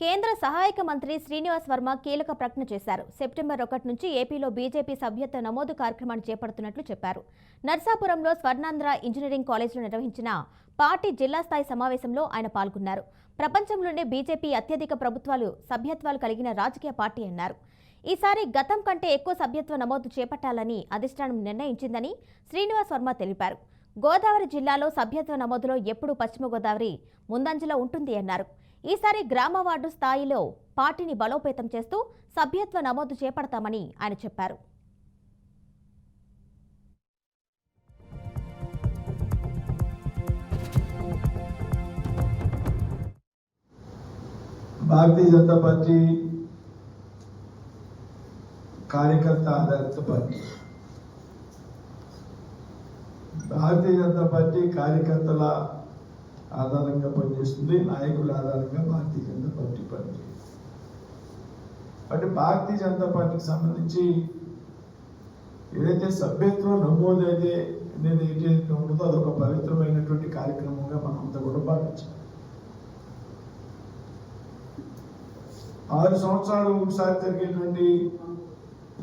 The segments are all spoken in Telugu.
కేంద్ర సహాయక మంత్రి శ్రీనివాస్ వర్మ కీలక ప్రకటన చేశారు. సెప్టెంబర్ 1 నుంచి ఏపీలో బీజేపీ సభ్యత్వ నమోదు కార్యక్రమాన్ని చేపడుతున్నట్లు చెప్పారు. నర్సాపురంలో స్వర్ణాంధ్ర ఇంజనీరింగ్ కాలేజీలో నిర్వహించిన పార్టీ జిల్లా స్థాయి సమావేశంలో ఆయన పాల్గొన్నారు. ప్రపంచంలోనే బీజేపీ అత్యధిక సభ్యత్వాలు కలిగిన రాజకీయ పార్టీ అన్నారు. ఈసారి గతం కంటే ఎక్కువ సభ్యత్వ నమోదు చేపట్టాలని అధిష్టానం నిర్ణయించిందని శ్రీనివాస్ వర్మ తెలిపారు. గోదావరి జిల్లాలో సభ్యత్వ నమోదులో ఎప్పుడూ పశ్చిమ గోదావరి ముందంజలో ఉంటుంది అన్నారు. ఈసారి గ్రామ వార్డు స్థాయిలో పార్టీని బలోపేతం చేస్తూ సభ్యత్వ నమోదు చేపడతామని ఆయన చెప్పారు. భారతీయ జనతా పార్టీ కార్యకర్త ఆధారిత పార్టీ. భారతీయ జనతా పార్టీ కార్యకర్తల ఆధారంగా పనిచేస్తుంది, నాయకుల ఆధారంగా భారతీయ జనతా పార్టీ పనిచేస్తుంది. అంటే భారతీయ జనతా పార్టీకి సంబంధించి ఏదైతే సభ్యత్వం నమోదు అనేది ఏదైతే ఉంటుందో అదొక పవిత్రమైనటువంటి కార్యక్రమంగా మనం అంతా కూడా భావించాలి. 6 సంవత్సరాలు ఒకసారి జరిగేటువంటి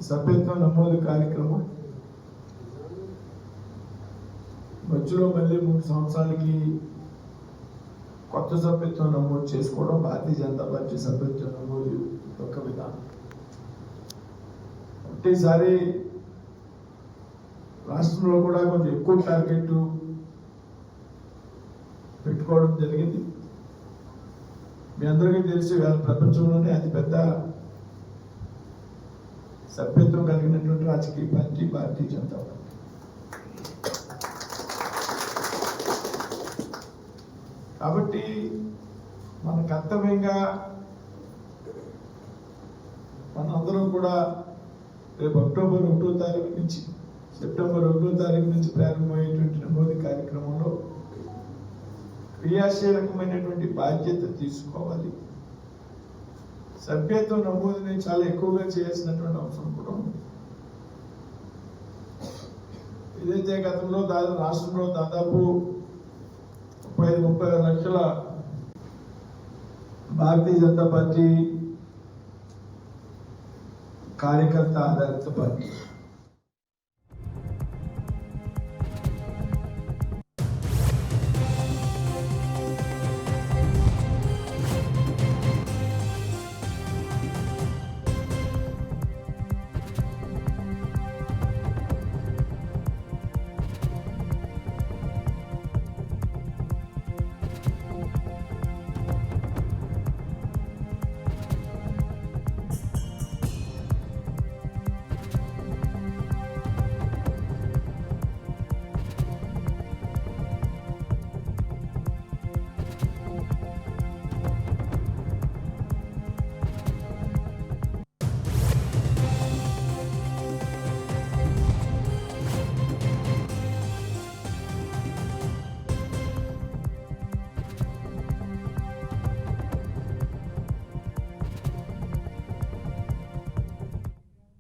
సభ్యత్వం నమోదు కార్యక్రమం మధ్యలో మళ్ళీ 3 సంవత్సరాలకి కొత్త సభ్యత్వం నమోదు చేసుకోవడం భారతీయ జనతా పార్టీ సభ్యత్వం నమోదు ఒక విధానం. ఒకటేసారి రాష్ట్రంలో కూడా కొంచెం ఎక్కువ టార్గెట్ పెట్టుకోవడం జరిగింది. మీ అందరికీ తెలిసి ప్రపంచంలోనే అతిపెద్ద సభ్యత్వం కలిగినటువంటి రాజకీయ పార్టీ భారతీయ జనతా పార్టీ. కాబట్టి మన కర్తవ్యంగా మనందరం కూడా రేపు అక్టోబర్ 1వ తారీఖు నుంచి సెప్టెంబర్ 1వ తారీఖు నుంచి ప్రారంభమయ్యేటువంటి నమోదు కార్యక్రమంలో క్రియాశీలకమైనటువంటి బాధ్యత తీసుకోవాలి. సభ్యత్వ నమోదుని చాలా ఎక్కువగా చేయాల్సినటువంటి అవసరం కూడా ఉంది. ఏదైతే గతంలో రాష్ట్రంలో దాదాపు 30 లక్షల భారతీయ జనతా పార్టీ కార్యకర్త ఆధారిత పార్టీ